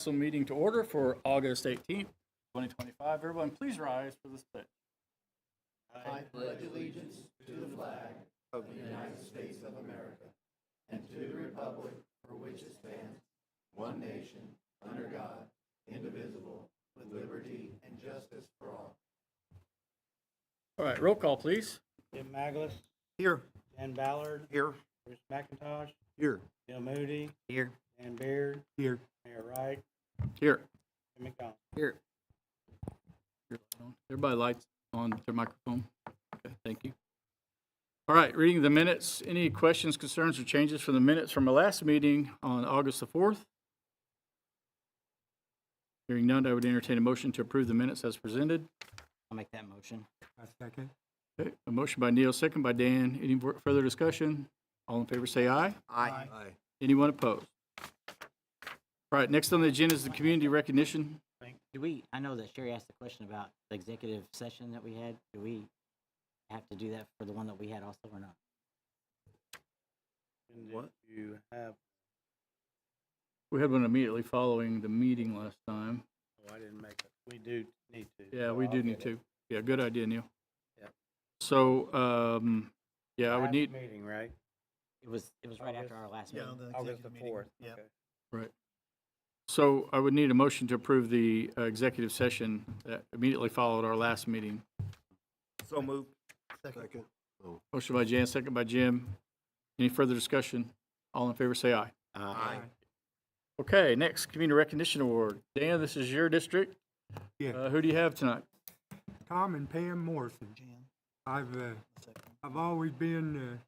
Council meeting to order for August 18th, 2025. Everyone, please rise for this pledge. I pledge allegiance to the flag of the United States of America and to the republic for which it stands, one nation, under God, indivisible, with liberty and justice for all. All right, roll call, please. Jim Maglis, Here. Dan Ballard, Here. Bruce McIntosh, Here. Bill Moody, Here. Dan Beard, Here. Mayor Wright, Here. Jim McDonald. Here. Everybody lights on their microphone. Okay, thank you. All right, reading the minutes. Any questions, concerns, or changes from the minutes from our last meeting on August the 4th? Hearing none, I would entertain a motion to approve the minutes as presented. I'll make that motion. A second. Okay, a motion by Neil, second by Dan. Any further discussion? All in favor say aye. Aye. Anyone opposed? All right, next on the agenda is the community recognition. I know that Sherry asked the question about the executive session that we had. Do we have to do that for the one that we had also or not? What? You have, We had one immediately following the meeting last time. oh, I didn't make it. We do need to. Yeah, so we I'll do get need it. to. Yeah, good idea, Neil. Yep. So, yeah, I would Last need, meeting, right? It was right after our last meeting. August the 4th. Yep. Okay. right. So I would need a motion to approve the executive session that immediately followed our last meeting. So moved. Second. Motion by Jan, second by Jim. Any further discussion? All in favor, say aye. Aye. Okay, next, Community Recognition Award. Dan, this is your district. Yeah. Who do you have tonight? Tom and Pam Morrison. I've always been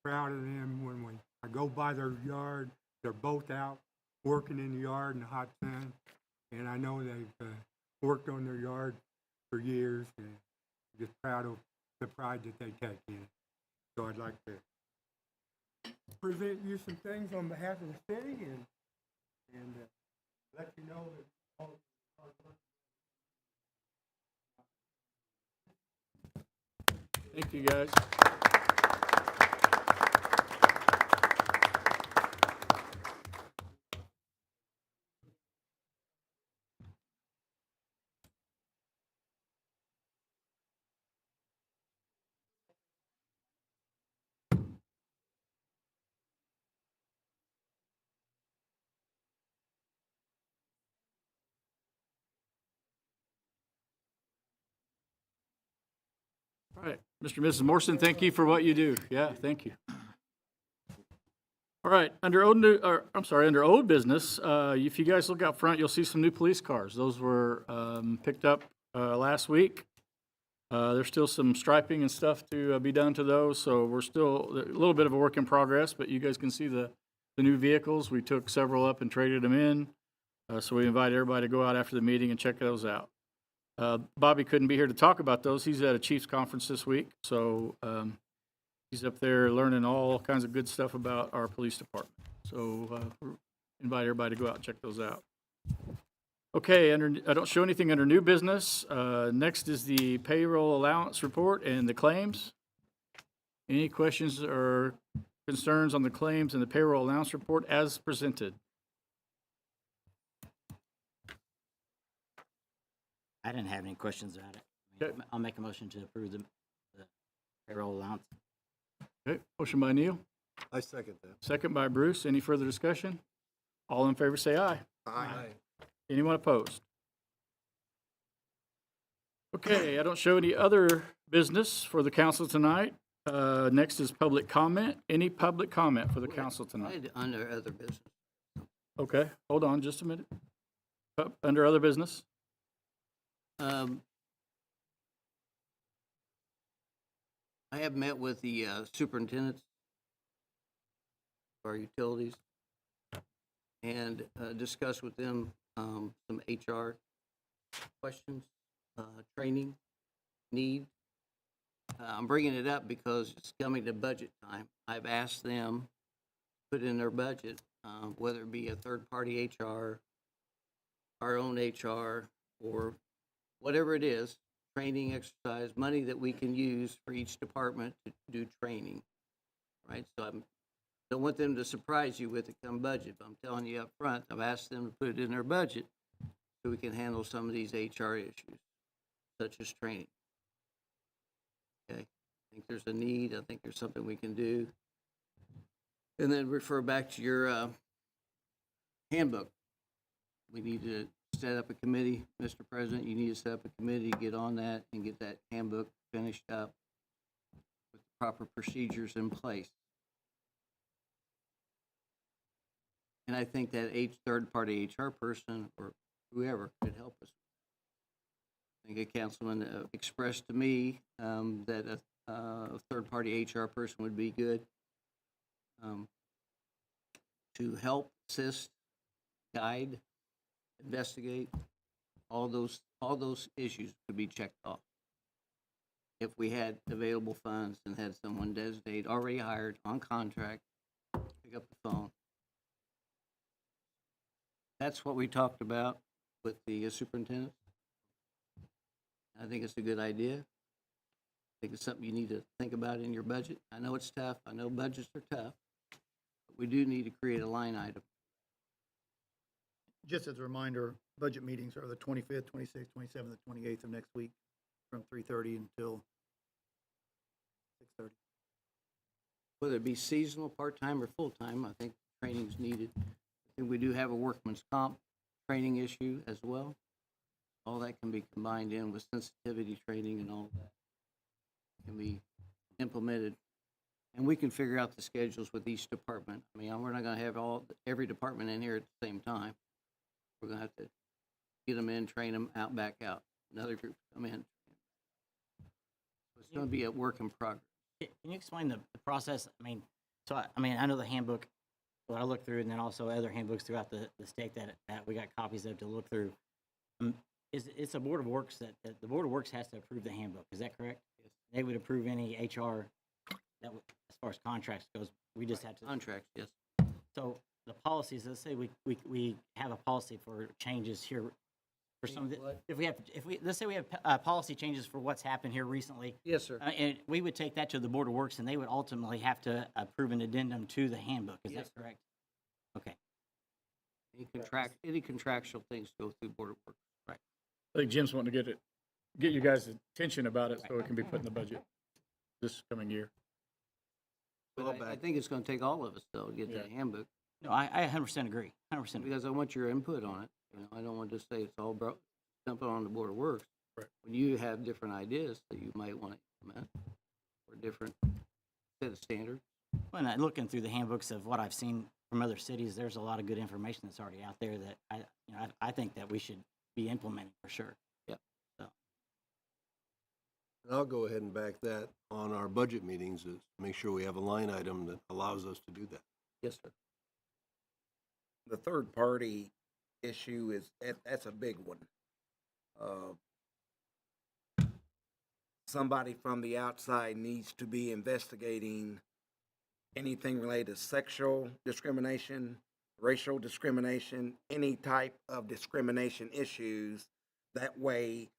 proud of them when I go by their yard. They're both out working in the yard in the hot sun, and I know they've worked on their yard for years, and I'm just proud of the pride that they take in it. So I'd like to present you some things on behalf of the city and let you know that all hard work. Thank you, guys. All right, Mr. and Mrs. Morrison, thank you for what you do. Yeah, thank you. All right, under old business, if you guys look out front, you'll see some new police cars. Those were picked up last week. There's still some striping and stuff to be done to those, so we're still a little bit of a work in progress, but you guys can see the new vehicles. We took several up and traded them in, so we invite everybody to go out after the meeting and check those out. Bobby couldn't be here to talk about those. He's at a Chiefs conference this week, so he's up there learning all kinds of good stuff about our police department. So invite everybody to go out and check those out. Okay, I don't show anything under new business. Next is the payroll allowance report and the claims. Any questions or concerns on the claims and the payroll allowance report as presented? I didn't have any questions about it. Okay. I'll make a motion to approve the payroll allowance. Okay, motion by Neil, I second that. second by Bruce. Any further discussion? All in favor say aye. Aye. Anyone opposed? Okay, I don't show any other business for the council tonight. Next is public comment. Any public comment for the council tonight? Under other business. Okay, hold on just a minute. Under other business? I have met with the superintendents of our utilities and discussed with them some HR questions, training need. I'm bringing it up because it's coming to budget time. I've asked them to put in their budget, whether it be a third-party HR, our own HR, or whatever it is, training, exercise, money that we can use for each department to do training, right? So I'm Don't want them to surprise you with it come budget, but I'm telling you up front, I've asked them to put it in their budget so we can handle some of these HR issues, such as training. Okay, I think there's a need, I think there's something we can do. And then refer back to your handbook. We need to set up a committee, Mr. President, you need to set up a committee, get on that and get that handbook finished up with the proper procedures in place. And I think that third-party HR person or whoever could help us. I think a councilman expressed to me that a third-party HR person would be good to help, assist, guide, investigate. All those issues could be checked off if we had available funds and had someone designated, already hired, on contract, pick up the phone. That's what we talked about with the superintendent. I think it's a good idea. I think it's something you need to think about in your budget. I know it's tough. I know budgets are tough. But we do need to create a line item. Just as a reminder, budget meetings are the 25th, 26th, 27th, and 28th of next week from 3:30 until 6:30. Whether it be seasonal, part-time, or full-time, I think training's needed. I think we do have a workman's comp training issue as well. All that can be combined in with sensitivity training and all that can be implemented. And we can figure out the schedules with each department. I mean, we're not gonna have every department in here at the same time. We're gonna have to get them in, train them, out, back out. Another group come in. So it's gonna be a work in progress. Can you explain the process? I mean, I know the handbook, what I looked through, and then also other handbooks throughout the state that we got copies of to look through. It's a Board of Works that the Board of Works has to approve the handbook. Is that correct? Yes. They would approve any HR that, as far as contracts goes, we just have to. Contracts, yes. So the policies, let's say we have a policy for changes here for some of the, What? let's say we have policy changes for what's happened here recently. Yes, sir. And we would take that to the Board of Works, and they would ultimately have to approve an addendum to the handbook. Is Yes, that correct? Okay. Any contractual things go through Board of Works. Right. I think Jim's wanting to get you guys' attention about it so it can be put in the budget this coming year. But I think it's gonna take all of us, though, to get that handbook, No, I 100% agree. 100% agree. because I want your input on it. You know, I don't want to say it's all dumping on the Board of Works. Right. When you have different ideas that you might want to implement, or different set of standards. When I looking through the handbooks of what I've seen from other cities, there's a lot of good information that's already out there that I think that we should be implementing for sure. Yep. So And I'll go ahead and back that on our budget meetings, is make sure we have a line item that allows us to do that. Yes, sir. The third party issue that's a big one. Somebody from the outside needs to be investigating anything related to sexual discrimination, racial discrimination, any type of discrimination issues. That way,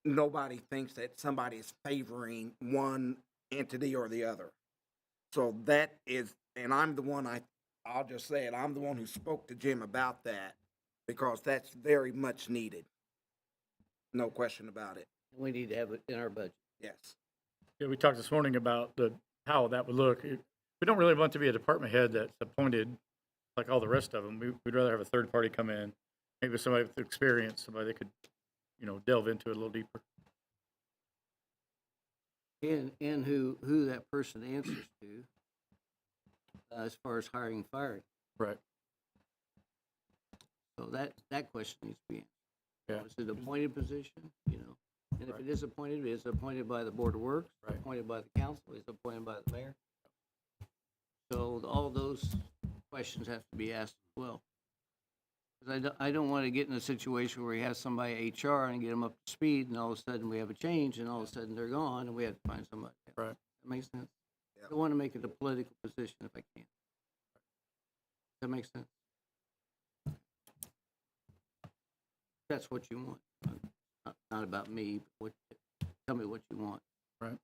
nobody thinks that somebody is favoring one entity or the other. So that is, and I'm the one, I'll just say it, I'm the one who spoke to Jim about that, because that's very much needed. No question about it. We need to have it in our budget. Yes. Yeah, we talked this morning about how that would look. We don't really want to be a department head that's appointed like all the rest of them. We'd rather have a third party come in, maybe somebody with experience, somebody that could, delve into it a little deeper. And who that person answers to, as far as hiring and firing. Right. So that question needs to be answered. Yeah. Is it an appointed position, And if it is appointed, it's appointed by the Board of Works, Right. appointed by the council, it's appointed by the mayor. So all those questions have to be asked as well. Because I don't want to get in a situation where we have somebody HR and get them up to speed, and all of a sudden we have a change, and all of a sudden they're gone, and we have to find somebody else. Right. That makes sense? Yeah. I don't want to make it a political position if I can. That makes sense? That's what you want. Not about me, but tell me what you want. Right.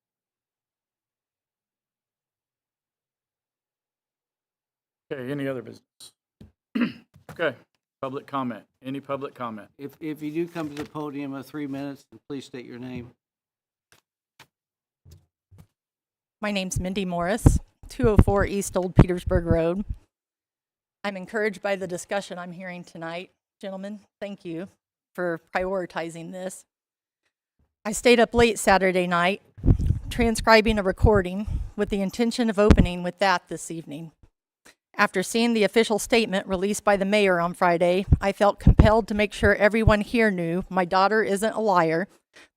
Okay, any other business? Okay, public comment. Any public comment? If you do come to the podium of 3 minutes, then please state your name. My name's Mindy Morris, 204 East Old Petersburg Road. I'm encouraged by the discussion I'm hearing tonight. Gentlemen, thank you for prioritizing this. I stayed up late Saturday night transcribing a recording with the intention of opening with that this evening. After seeing the official statement released by the mayor on Friday, I felt compelled to make sure everyone here knew my daughter isn't a liar,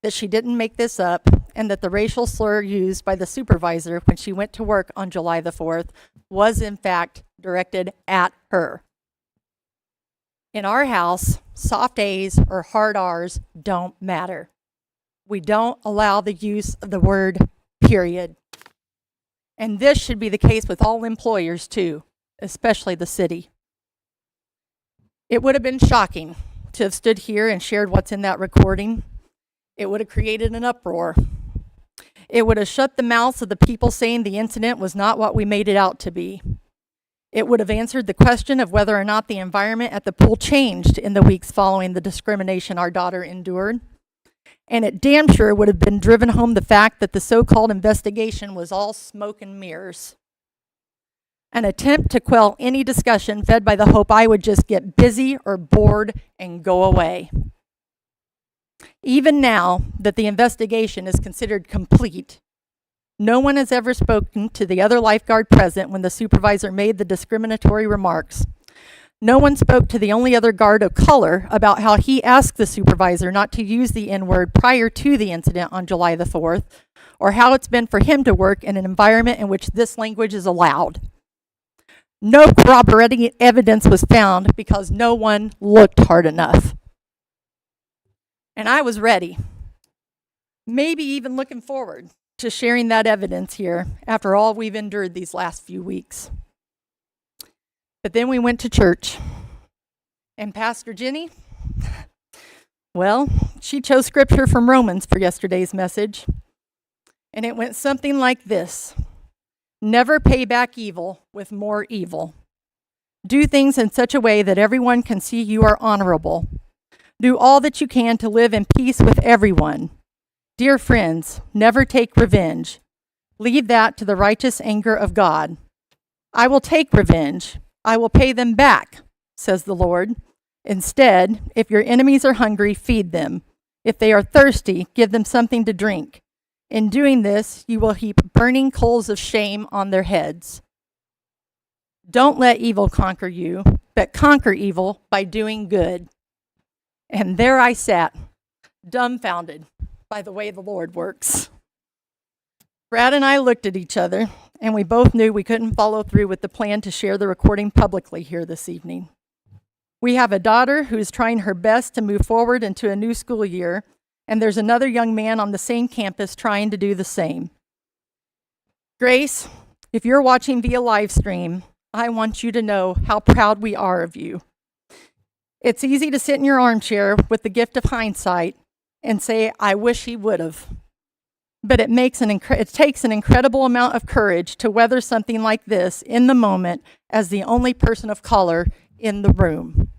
that she didn't make this up, and that the racial slur used by the supervisor when she went to work on July the 4th was in fact directed at her. In our house, soft A's or hard R's don't matter. We don't allow the use of the word period. And this should be the case with all employers too, especially the city. It would have been shocking to have stood here and shared what's in that recording. It would have created an uproar. It would have shut the mouths of the people saying the incident was not what we made it out to be. It would have answered the question of whether or not the environment at the pool changed in the weeks following the discrimination our daughter endured. And it damn sure would have been driven home the fact that the so-called investigation was all smoke and mirrors. An attempt to quell any discussion fed by the hope I would just get busy or bored and go away. Even now that the investigation is considered complete, no one has ever spoken to the other lifeguard present when the supervisor made the discriminatory remarks. No one spoke to the only other guard of color about how he asked the supervisor not to use the N-word prior to the incident on July the 4th, or how it's been for him to work in an environment in which this language is allowed. No corroborating evidence was found because no one looked hard enough. And I was ready, maybe even looking forward to sharing that evidence here after all we've endured these last few weeks. But then we went to church, and Pastor Jenny, well, she chose scripture from Romans for yesterday's message, and it went something like this: never pay back evil with more evil. Do things in such a way that everyone can see you are honorable. Do all that you can to live in peace with everyone. Dear friends, never take revenge. Leave that to the righteous anger of God. I will take revenge. I will pay them back, says the Lord. Instead, if your enemies are hungry, feed them. If they are thirsty, give them something to drink. In doing this, you will heap burning coals of shame on their heads. Don't let evil conquer you, but conquer evil by doing good. And there I sat, dumbfounded by the way the Lord works. Brad and I looked at each other, and we both knew we couldn't follow through with the plan to share the recording publicly here this evening. We have a daughter who is trying her best to move forward into a new school year, and there's another young man on the same campus trying to do the same. Grace, if you're watching via live stream, I want you to know how proud we are of you. It's easy to sit in your armchair with the gift of hindsight and say, I wish he would have. But it takes an incredible amount of courage to weather something like this in the moment as the only person of color in the room.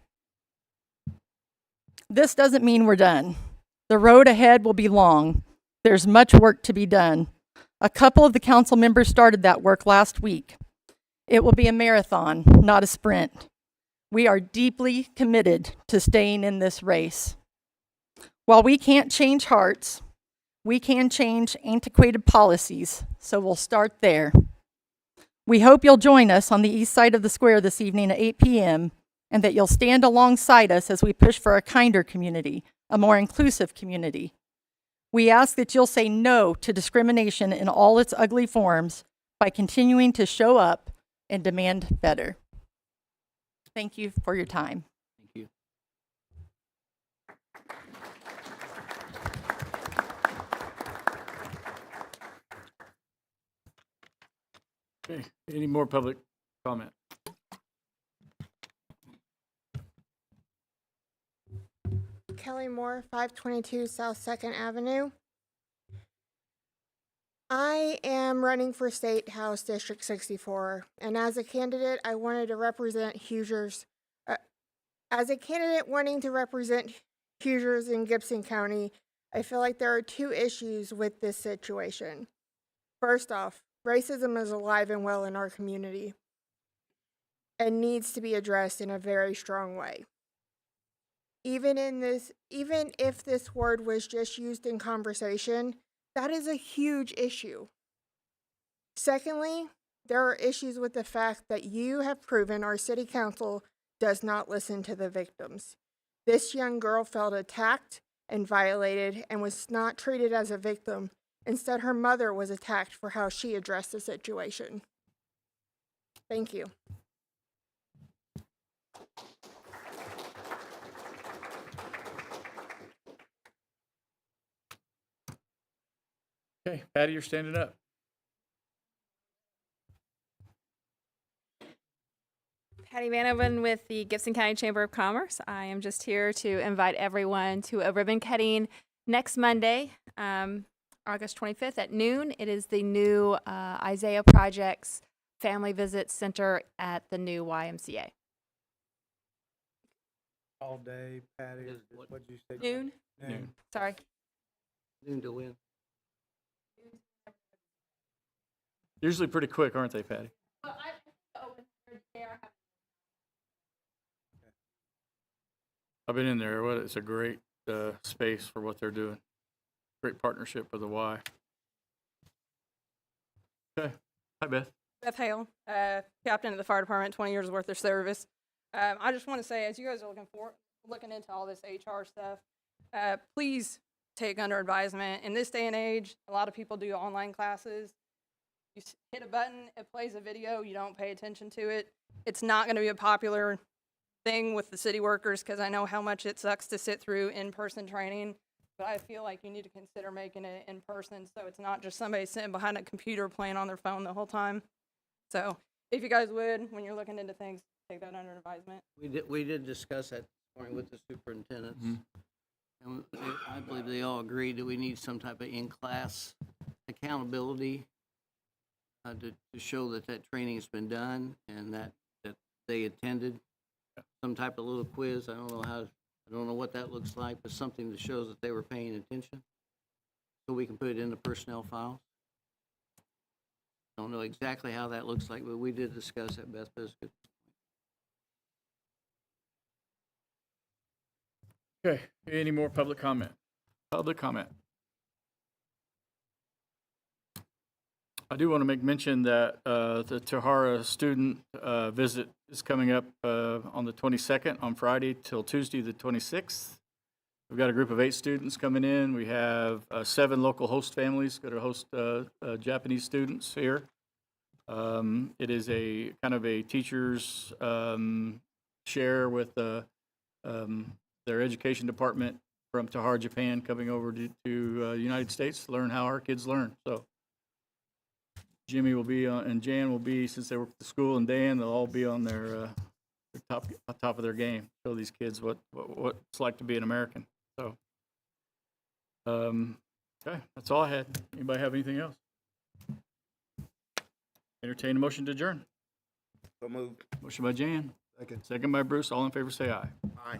This doesn't mean we're done. The road ahead will be long. There's much work to be done. A couple of the council members started that work last week. It will be a marathon, not a sprint. We are deeply committed to staying in this race. While we can't change hearts, we can change antiquated policies, so we'll start there. We hope you'll join us on the east side of the square this evening at 8 p.m., and that you'll stand alongside us as we push for a kinder community, a more inclusive community. We ask that you'll say no to discrimination in all its ugly forms by continuing to show up and demand better. Thank you for your time. Thank you. Okay, any more public comment? Kelly Moore, 522 South 2nd Avenue. I am running for State House District 64, and as a candidate, I wanted to represent Hoosiers. As a candidate wanting to represent Hoosiers in Gibson County, I feel like there are two issues with this situation. First off, racism is alive and well in our community and needs to be addressed in a very strong way. Even if this word was just used in conversation, that is a huge issue. Secondly, there are issues with the fact that you have proven our city council does not listen to the victims. This young girl felt attacked and violated and was not treated as a victim. Instead, her mother was attacked for how she addressed the situation. Thank you. Okay, Patty, you're standing up. Patty Vanoven with the Gibson County Chamber of Commerce. I am just here to invite everyone to a ribbon cutting next Monday, August 25th at noon. It is the new Isaiah Projects Family Visit Center at the new YMCA. All day, Patty, Is what- what'd you say? Noon? Noon. Sorry. Noon to win. Usually pretty quick, aren't they, Patty? I've been in there. It's a great space for what they're doing. Great partnership with the Y. Okay. Hi, Beth. Beth Hale, captain of the fire department, 20 years worth of service. I just want to say, as you guys are looking into all this HR stuff, please take under advisement. In this day and age, a lot of people do online classes. You hit a button, it plays a video, you don't pay attention to it. It's not going to be a popular thing with the city workers because I know how much it sucks to sit through in-person training. But I feel like you need to consider making it in person so it's not just somebody sitting behind a computer playing on their phone the whole time. So if you guys would, when you're looking into things, take that under advisement. We did discuss that this morning with the superintendents. And I believe they all agreed that we need some type of in-class accountability to show that training has been done and that they attended. Some type of little quiz. I don't know what that looks like, but something that shows that they were paying attention, so we can put it in the personnel files. Don't know exactly how that looks like, but we did discuss that, Beth Biscuit. Okay. Any more public comment? Public comment. I do want to make mention that the Tahara student visit is coming up on the 22nd, on Friday till Tuesday the 26th. We've got a group of 8 students coming in. We have 7 local host families going to host Japanese students here. It is a kind of a teacher's share with their education department from Tahara, Japan, coming over to United States to learn how our kids learn. So Jimmy will be on, and Jan will be, since they work at the school, and Dan, they'll all be on their top of their game. Show these kids what it's like to be an American. So, okay, that's all I had. Anybody have anything else? Entertain a motion to adjourn. So moved. Motion by Jan. Second by Bruce. All in favor, say aye. Aye.